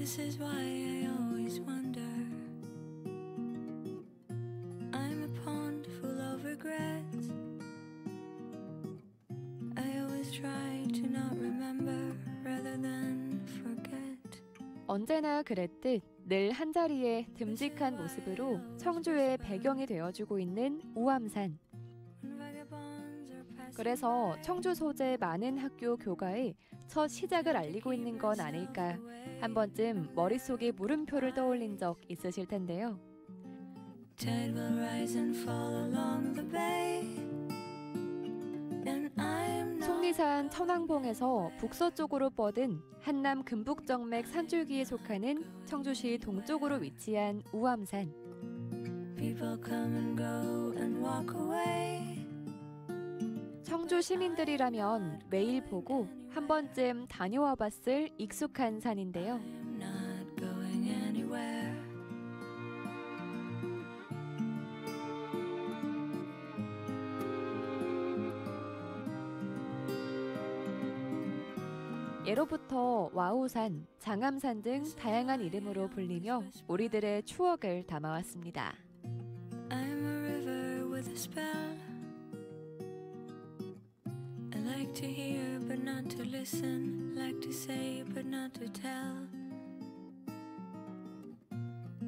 This is why I always wonder. I'm a pond full of regrets. I always try to not remember rather than forget. 언제나 그랬듯 늘 한자리에 듬직한 모습으로 청주의 배경이 되어주고 있는 우암산. 그래서 청주 소재 많은 학교 교가에 첫 시작을 알리고 있는 건 아닐까. 한 번쯤 머릿속에 물음표를 떠올린 적 있으실 텐데요. Tide will rise and fall along the bay. And I'm not 속리산 천왕봉에서 북서쪽으로 뻗은 한남 금북정맥 산줄기에 속하는 청주시 동쪽으로 위치한 우암산. people come and go and walk away. 청주 시민들이라면 매일 보고 한 번쯤 다녀와 봤을 익숙한 산인데요. I'm not going anywhere. 예로부터 와우산, 장암산 등 다양한 이름으로 불리며 우리들의 추억을 담아왔습니다. I'm a river with a spell. I like to hear but not to listen, like to say but not to tell.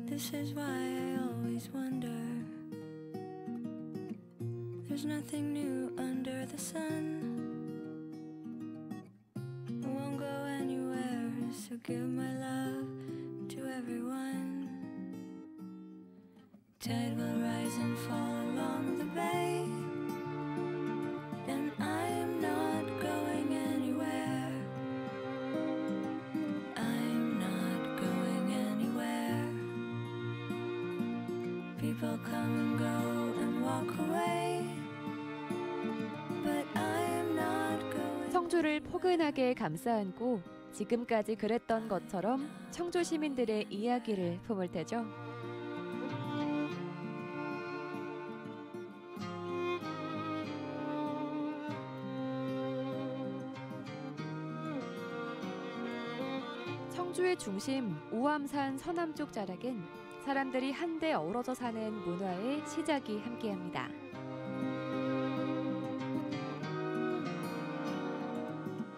This is why I always wonder. There's nothing new under the sun. I won't go anywhere, so give my love to everyone. Tide will rise and fall along the bay. And I'm not going anywhere. I'm not going anywhere. People come and go and walk away. But I'm not going. 청주를 포근하게 감싸안고 지금까지 그랬던 것처럼 청주 시민들의 이야기를 품을 테죠. 청주의 중심 우암산 서남쪽 자락엔 사람들이 한데 어우러져 사는 문화의 시작이 함께합니다.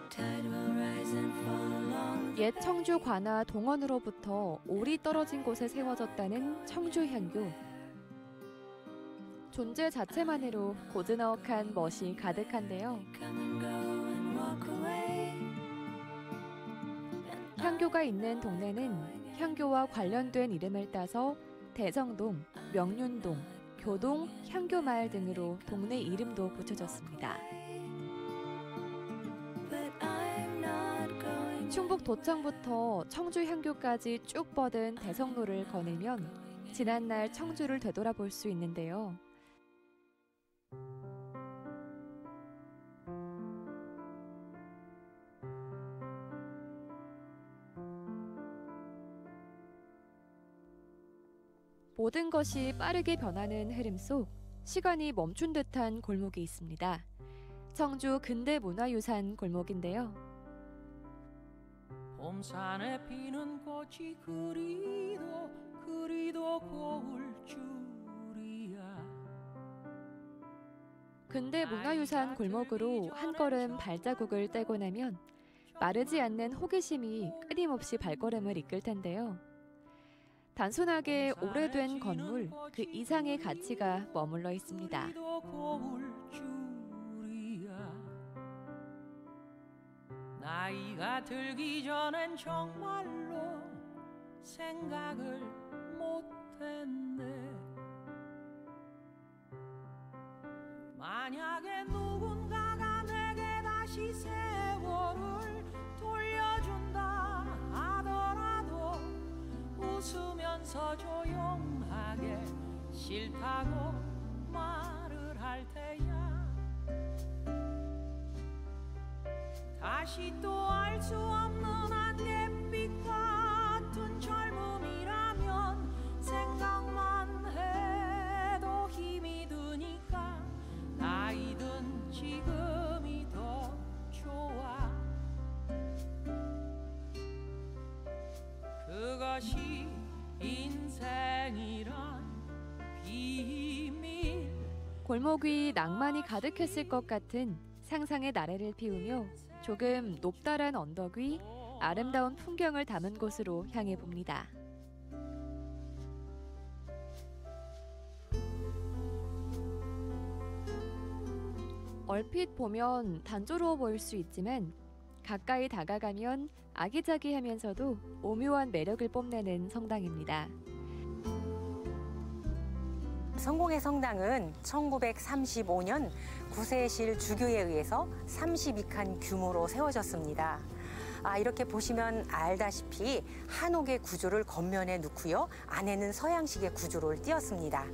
Tide will rise and fall along. 옛 청주 관아 동원으로부터 올이 떨어진 곳에 세워졌다는 청주향교. 존재 자체만으로 고즈넉한 멋이 가득한데요. Come and go and walk away. 향교가 있는 동네는 향교와 관련된 이름을 따서 대성동, 명륜동, 교동, 향교마을 등으로 동네 이름도 붙여졌습니다. But I'm not going. 충북 도청부터 청주 향교까지 쭉 뻗은 대성로를 거닐면 지난날 청주를 되돌아볼 수 있는데요. 모든 것이 빠르게 변하는 흐름 속 시간이 멈춘 듯한 골목이 있습니다. 청주 근대문화유산 골목인데요. 봄산에 피는 꽃이 그리도 고울 줄이야. 근대문화유산 골목으로 한 걸음 발자국을 떼고 나면 마르지 않는 호기심이 끊임없이 발걸음을 이끌 텐데요. 단순하게 오래된 건물 그 이상의 가치가 머물러 있습니다. 나이가 들기 전엔 정말로 생각을 못했네. 만약에 누군가가 내게 다시 세월을 돌려준다 하더라도 웃으면서 조용하게 싫다고 말을 할 테야. 다시 또 알 수 없는 안갯빛 같은 젊음이라면 생각만 해도 힘이 드니까 나이든 지금이 더 좋아. 골목이 낭만이 가득했을 것 같은 상상의 나래를 피우며 조금 높다란 언덕 위 아름다운 풍경을 담은 곳으로 향해 봅니다. 얼핏 보면 단조로워 보일 수 있지만 가까이 다가가면 아기자기하면서도 오묘한 매력을 뽐내는 성당입니다. 성공회 성당은 1935년 구세실 주교에 의해서 32칸 규모로 세워졌습니다. 이렇게 보시면 알다시피 한옥의 구조를 겉면에 놓고요. 안에는 서양식의 구조를 띄었습니다.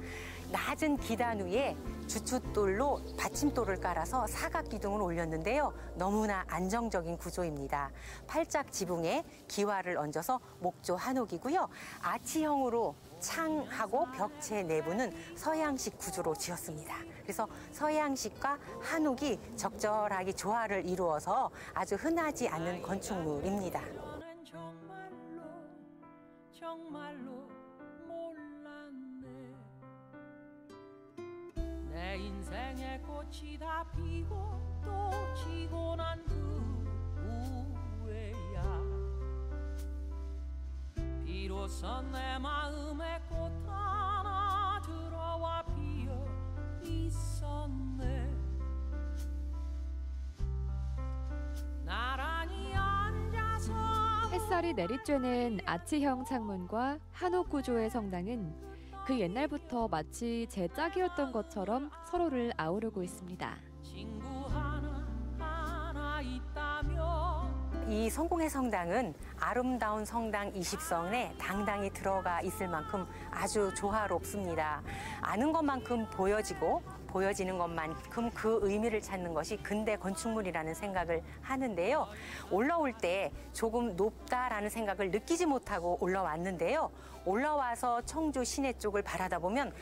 낮은 기단 위에 주춧돌로 받침돌을 깔아서 사각 기둥을 올렸는데요. 너무나 안정적인 구조입니다. 팔짝 지붕에 기와를 얹어서 목조 한옥이고요. 아치형으로 창하고 벽체 내부는 서양식 구조로 지었습니다. 그래서 서양식과 한옥이 적절하게 조화를 이루어서 아주 흔하지 않은 건축물입니다. 정말로 몰랐네. 내 인생의 꽃이 다 피고 또 지고 난 후에야 비로소 내 마음에 꽃 하나 들어와 피어 있었네. 나란히 앉아서 햇살이 내리쬐는 아치형 창문과 한옥 구조의 성당은 그 옛날부터 마치 제 짝이었던 것처럼 서로를 아우르고 있습니다. 친구 하나 있다면 이 성공회 성당은 아름다운 성당 20성에 당당히 들어가 있을 만큼 아주 조화롭습니다. 아는 것만큼 보여지고 보여지는 것만큼 그 의미를 찾는 것이 근대 건축물이라는 생각을 하는데요. 올라올 때 조금 높다라는 생각을 느끼지 못하고 올라왔는데요. 올라와서 청주 시내 쪽을 바라다 보면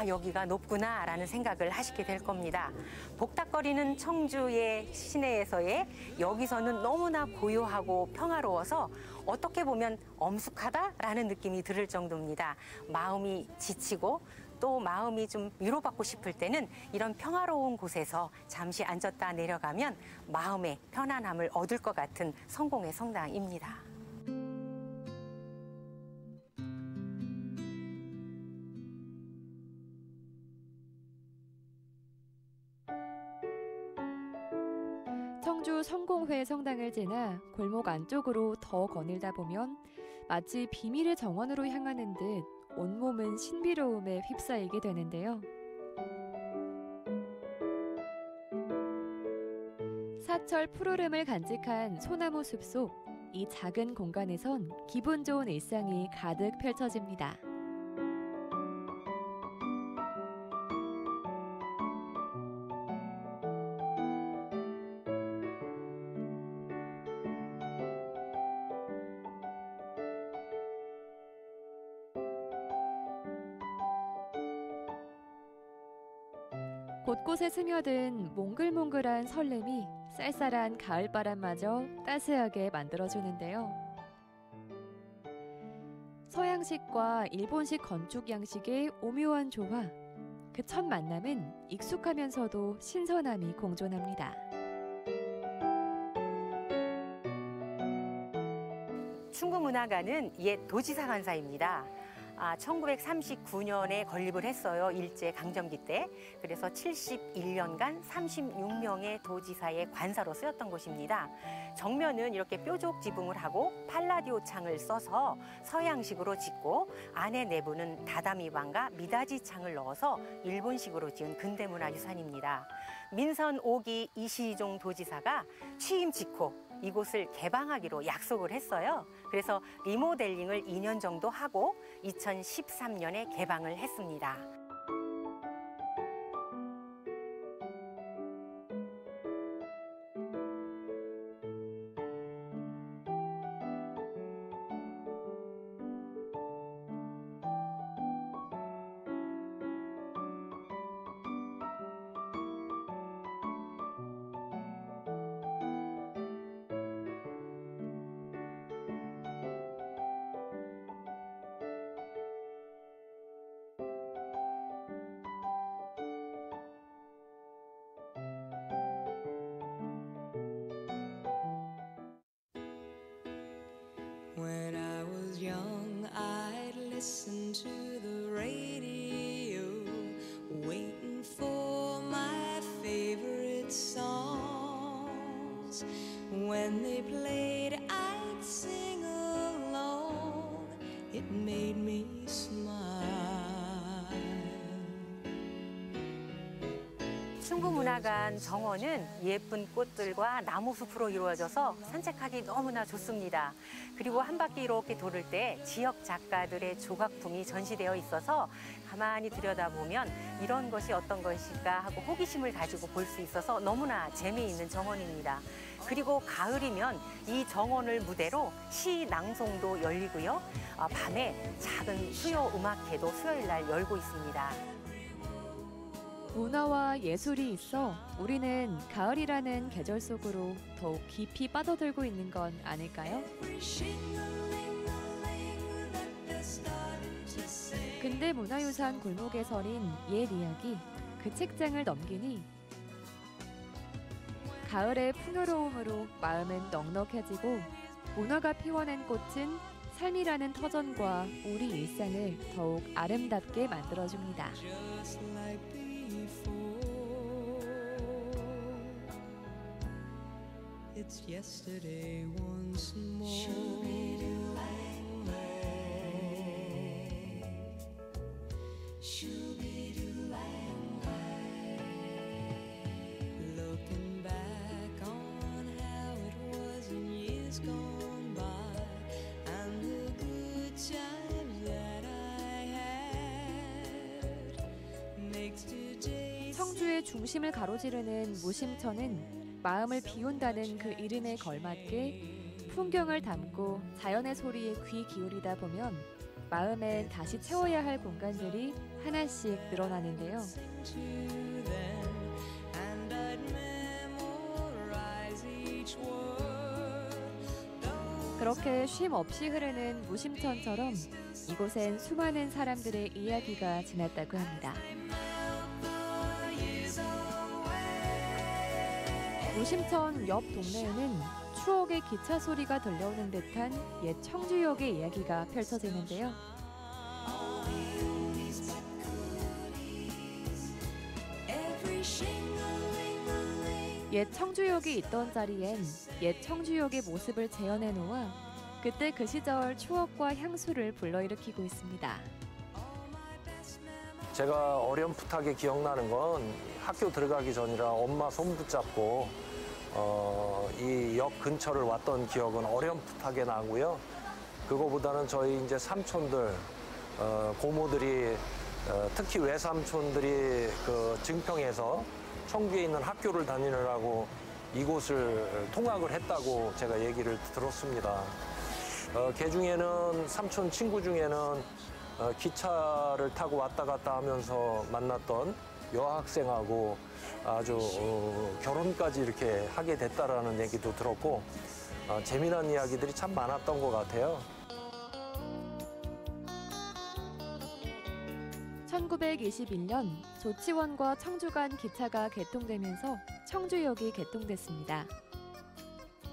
여기가 높구나라는 생각을 하시게 될 겁니다. 복닥거리는 청주의 시내에서의 여기서는 너무나 고요하고 평화로워서 어떻게 보면 엄숙하다라는 느낌이 들을 정도입니다. 마음이 지치고 또 마음이 좀 위로받고 싶을 때는 이런 평화로운 곳에서 잠시 앉았다 내려가면 마음의 편안함을 얻을 것 같은 성공의 성당입니다. 청주 성공회 성당을 지나 골목 안쪽으로 더 거닐다 보면 마치 비밀의 정원으로 향하는 듯 온몸은 신비로움에 휩싸이게 되는데요. 사철 푸르름을 간직한 소나무 숲속 이 작은 공간에선 기분 좋은 일상이 가득 펼쳐집니다. 곳곳에 스며든 몽글몽글한 설렘이 쌀쌀한 가을바람마저 따스하게 만들어주는데요. 서양식과 일본식 건축 양식의 오묘한 조화, 그 첫 만남은 익숙하면서도 신선함이 공존합니다. 충구문화관은 옛 도지사 관사입니다. 1939년에 건립을 했어요. 일제강점기 때. 그래서 71년간 36명의 도지사의 관사로 쓰였던 곳입니다. 정면은 이렇게 뾰족 지붕을 하고 팔라디오 창을 써서 서양식으로 짓고 안에 내부는 다다미방과 미다지 창을 넣어서 일본식으로 지은 근대문화유산입니다. 민선 5기 이시종 도지사가 취임 직후 이곳을 개방하기로 약속을 했어요. 그래서 리모델링을 2년 정도 하고 2013년에 개방을 했습니다. When they played, I'd sing along. It made me smile. 충북문화관 정원은 예쁜 꽃들과 나무숲으로 이루어져서 산책하기 너무나 좋습니다. 그리고 한 바퀴 이렇게 돌을 때 지역 작가들의 조각품이 전시되어 있어서 가만히 들여다보면 이런 것이 어떤 것일까 하고 호기심을 가지고 볼 수 있어서 너무나 재미있는 정원입니다. 그리고 가을이면 이 정원을 무대로 시 낭송도 열리고요. 밤에 작은 수요 음악회도 수요일 날 열고 있습니다. 문화와 예술이 있어 우리는 가을이라는 계절 속으로 더욱 깊이 빠져들고 있는 건 아닐까요? 근대 문화유산 골목에 서린 옛 이야기, 그 책장을 넘기니 가을의 풍요로움으로 마음은 넉넉해지고 문화가 피워낸 꽃은 삶이라는 터전과 우리 일상을 더욱 아름답게 만들어줍니다. It's yesterday once more. Looking back on how it was in years gone by, and the good times that I had makes today. 청주의 중심을 가로지르는 무심천은 마음을 비운다는 그 이름에 걸맞게 풍경을 담고 자연의 소리에 귀 기울이다 보면 마음에 다시 채워야 할 공간들이 하나씩 늘어나는데요. 그렇게 쉼 없이 흐르는 무심천처럼 이곳엔 수많은 사람들의 이야기가 지났다고 합니다. 무심천 옆 동네에는 추억의 기차 소리가 들려오는 듯한 옛 청주역의 이야기가 펼쳐지는데요. 옛 청주역이 있던 자리엔 옛 청주역의 모습을 재현해 놓아 그때 그 시절 추억과 향수를 불러일으키고 있습니다. 제가 어렴풋하게 기억나는 건 학교 들어가기 전이라 엄마 손 붙잡고 이 역 근처를 왔던 기억은 어렴풋하게 나고요. 그거보다는 저희 이제 삼촌들, 고모들이 특히 외삼촌들이 그 증평에서 청주에 있는 학교를 다니느라고 이곳을 통학을 했다고 제가 얘기를 들었습니다. 걔 중에는 삼촌 친구 중에는 기차를 타고 왔다 갔다 하면서 만났던 여학생하고 아주 결혼까지 이렇게 하게 됐다라는 얘기도 들었고 재미난 이야기들이 참 많았던 것 같아요. 1921년 조치원과 청주 간 기차가 개통되면서 청주역이 개통됐습니다.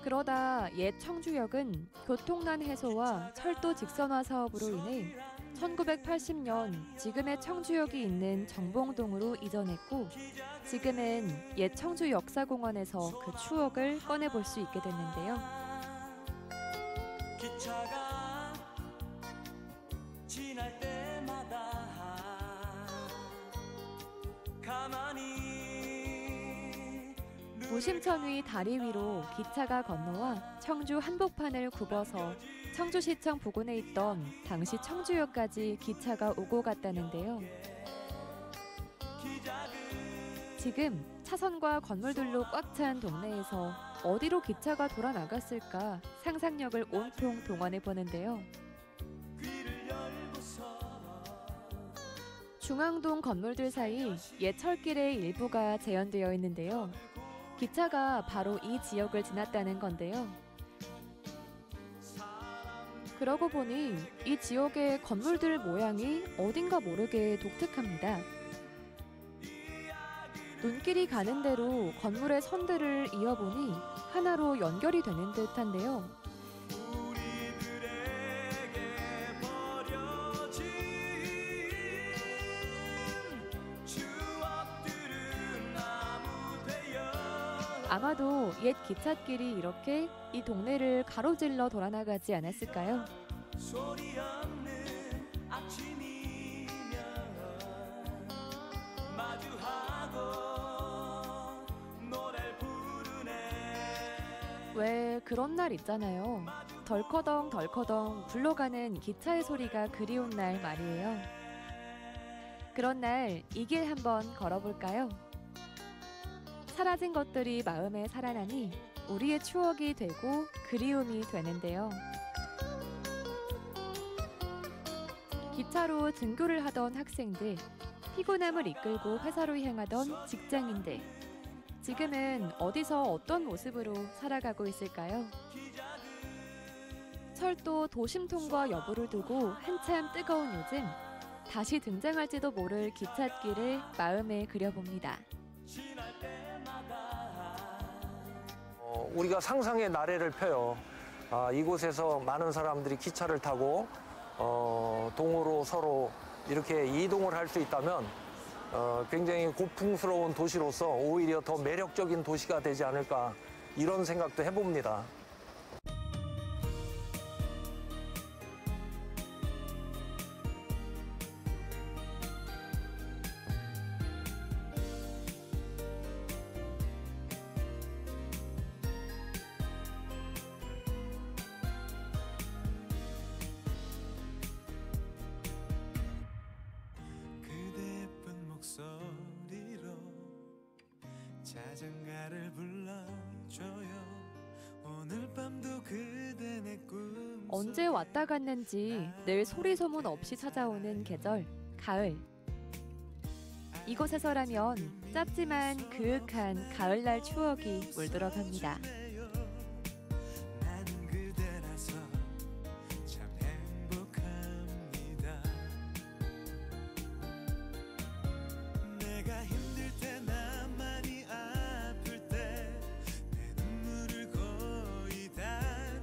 그러다 옛 청주역은 교통난 해소와 철도 직선화 사업으로 인해 1980년 지금의 청주역이 있는 정봉동으로 이전했고 지금은 옛 청주 역사공원에서 그 추억을 꺼내볼 수 있게 됐는데요. 기차가 지날 때마다 가만히 무심천 위 다리 위로 기차가 건너와 청주 한복판을 굽어서 청주시청 부근에 있던 당시 청주역까지 기차가 오고 갔다는데요. 지금 차선과 건물들로 꽉 찬 동네에서 어디로 기차가 돌아 나갔을까 상상력을 온통 동원해 보는데요. 중앙동 건물들 사이 옛 철길의 일부가 재현되어 있는데요. 기차가 바로 이 지역을 지났다는 건데요. 그러고 보니 이 지역의 건물들 모양이 어딘가 모르게 독특합니다. 눈길이 가는 대로 건물의 선들을 이어보니 하나로 연결이 되는 듯한데요. 아마도 옛 기찻길이 이렇게 이 동네를 가로질러 돌아나가지 않았을까요? 소리 없는 아침이면 마주하고 노래를 부르네. 왜 그런 날 있잖아요. 덜커덩 덜커덩 굴러가는 기차의 소리가 그리운 날 말이에요. 그런 날 이 길 한번 걸어볼까요? 사라진 것들이 마음에 살아나니 우리의 추억이 되고 그리움이 되는데요. 기차로 등교를 하던 학생들, 피곤함을 이끌고 회사로 향하던 직장인들, 지금은 어디서 어떤 모습으로 살아가고 있을까요? 철도 도심 통과 여부를 두고 한참 뜨거운 요즘, 다시 등장할지도 모를 기찻길을 마음에 그려봅니다. 우리가 상상의 나래를 펴요. 이곳에서 많은 사람들이 기차를 타고 동으로 서로 이렇게 이동을 할 수 있다면 굉장히 고풍스러운 도시로서 오히려 더 매력적인 도시가 되지 않을까 이런 생각도 해봅니다. 목소리로 자장가를 불러줘요. 오늘 밤도 그대 내 꿈 언제 왔다 갔는지 늘 소리 소문 없이 찾아오는 계절, 가을. 이곳에서라면 짧지만 그윽한 가을날 추억이 물들어갑니다. 나는 그대라서 참 행복합니다. 내가 힘들 때 나만이 아플 때 내 눈물을 거의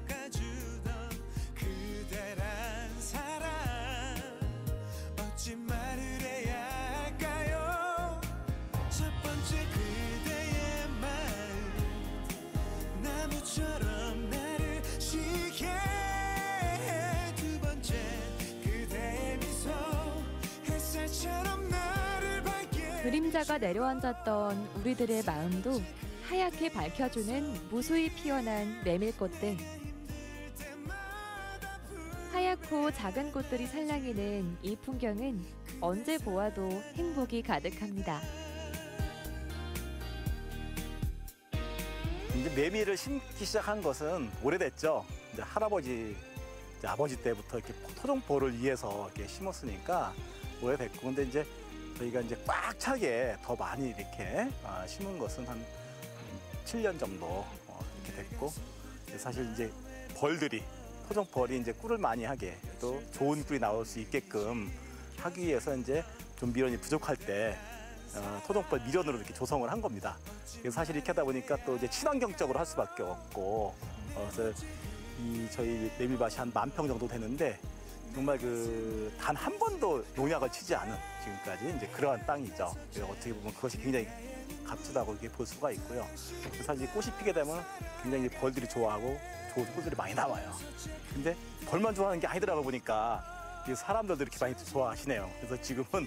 닦아주던 그대란 사람 어찌 말을 해야 할까요? 첫 번째 그대의 마음 나무처럼 나를 쉬게 해. 두 번째 그대의 미소 햇살처럼 나를 밝게. 그림자가 내려앉았던 우리들의 마음도 하얗게 밝혀주는 무수히 피어난 메밀꽃들. 하얗고 작은 꽃들이 살랑이는 이 풍경은 언제 보아도 행복이 가득합니다. 이제 메밀을 심기 시작한 것은 오래됐죠. 이제 할아버지, 이제 아버지 때부터 이렇게 토종벌을 위해서 이렇게 심었으니까 오래됐고, 근데 이제 저희가 이제 꽉 차게 더 많이 이렇게 심은 것은 한 7년 정도 이렇게 됐고, 사실 이제 벌들이 토종벌이 이제 꿀을 많이 하게 또 좋은 꿀이 나올 수 있게끔 하기 위해서 이제 좀 미련이 부족할 때 토종벌 미련으로 이렇게 조성을 한 겁니다. 그래서 사실 이렇게 하다 보니까 또 이제 친환경적으로 할 수밖에 없고, 그래서 이 저희 메밀밭이 한 10,000평 정도 되는데 정말 그 단 한 번도 농약을 치지 않은 지금까지 이제 그러한 땅이죠. 그래서 어떻게 보면 그것이 굉장히 값지다고 이렇게 볼 수가 있고요. 사실 꽃이 피게 되면 굉장히 벌들이 좋아하고 좋은 꿀들이 많이 나와요. 근데 벌만 좋아하는 게 아니더라고 보니까 이 사람들도 이렇게 많이 좋아하시네요. 그래서 지금은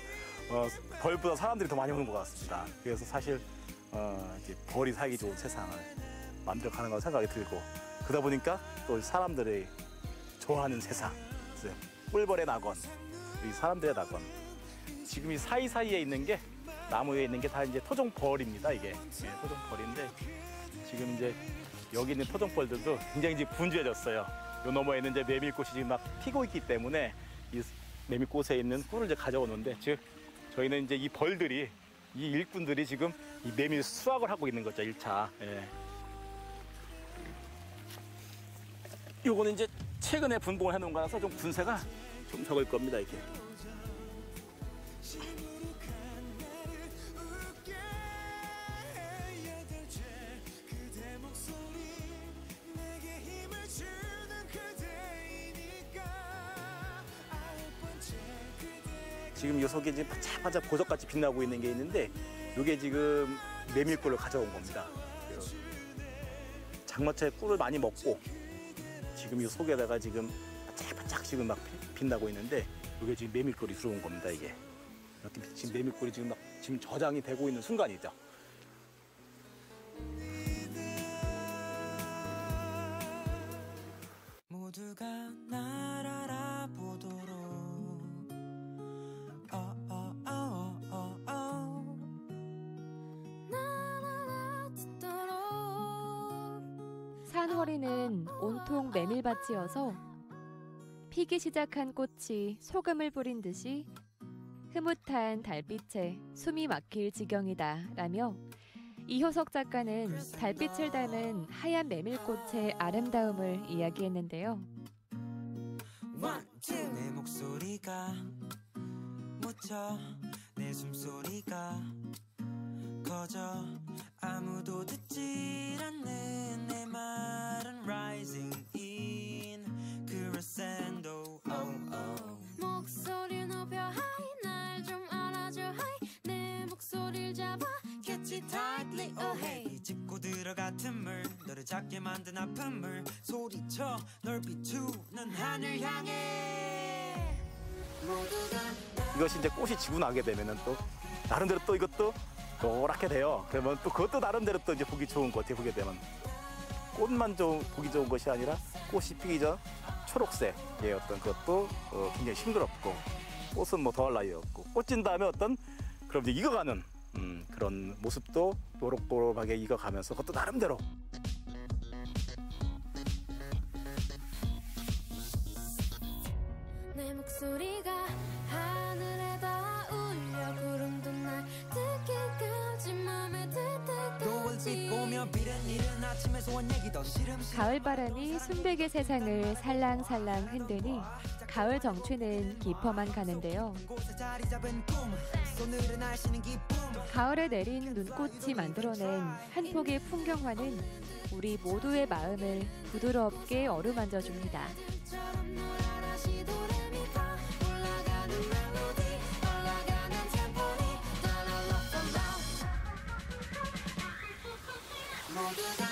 벌보다 사람들이 더 많이 오는 것 같습니다. 그래서 사실 이제 벌이 살기 좋은 세상을 만들어가는 거 생각이 들고, 그러다 보니까 또 사람들이 좋아하는 세상, 꿀벌의 낙원, 이 사람들의 낙원. 지금 이 사이사이에 있는 게, 나무에 있는 게 다 이제 토종벌입니다. 이게 토종벌인데, 지금 이제 여기 있는 토종벌들도 굉장히 이제 분주해졌어요. 요 너머에 있는 이제 메밀꽃이 지금 막 피고 있기 때문에 이 메밀꽃에 있는 꿀을 이제 가져오는데, 즉 저희는 이제 이 벌들이, 이 일꾼들이 지금 이 메밀 수확을 하고 있는 거죠, 1차. 예. 요거는 이제 최근에 분봉을 해놓은 거라서 좀 분쇄가 좀 적을 겁니다, 이게. 지금 요 속에 이제 반짝반짝 보석같이 빛나고 있는 게 있는데, 요게 지금 메밀꿀을 가져온 겁니다. 장마철에 꿀을 많이 먹고 지금 이 속에다가 지금 바짝바짝 지금 막 빛나고 있는데 이게 지금 메밀꿀이 들어온 겁니다. 이게 이렇게 지금 메밀꿀이 지금 막 지금 저장이 되고 있는 순간이죠. 모두가 날 알아보도록 산허리는 온통 메밀밭이어서 피기 시작한 꽃이 소금을 뿌린 듯이 흐뭇한 달빛에 숨이 막힐 지경이다 라며 이효석 작가는 달빛을 닮은 하얀 메밀꽃의 아름다움을 이야기했는데요. 내 목소리가 묻혀 내 숨소리가 커져 아무도 듣질 않는 내 말은 rising in crescendo 목소리를 높여 high 날 좀 알아줘 high 내 목소리를 잡아 catch it tightly oh hey 짚고 들어가 틈을 너를 작게 만든 아픔을 소리쳐 널 비추는 하늘 향해 이것이 이제 꽃이 지고 나게 되면은 또 나름대로 또 이것도 노랗게 돼요. 그러면 또 그것도 나름대로 또 이제 보기 좋은 것 같아요. 보게 되면 꽃만 보기 좋은 것이 아니라 꽃이 피기 전 초록색의 어떤 그것도 굉장히 싱그럽고 꽃은 뭐 더할 나위 없고 꽃 진 다음에 어떤 그럼 이제 익어가는 그런 모습도 노릇노릇하게 익어가면서 그것도 나름대로 내 목소리가 하늘에다 울려 구름도 날 듣기까지 맘에 들 때까지 보며 비는 아침에 소원 얘기던 시름 가을바람이 순백의 세상을 살랑살랑 흔드니 가을 정취는 깊어만 가는데요. 곳에 자리 잡은 꿈 손으로 날씨는 기쁨 가을에 내린 눈꽃이 만들어낸 한 폭의 풍경화는 우리 모두의 마음을 부드럽게 어루만져 줍니다. 처럼 노래라 시도레미파 올라가는 멜로디 올라가는 템포니 La la la la la 모두가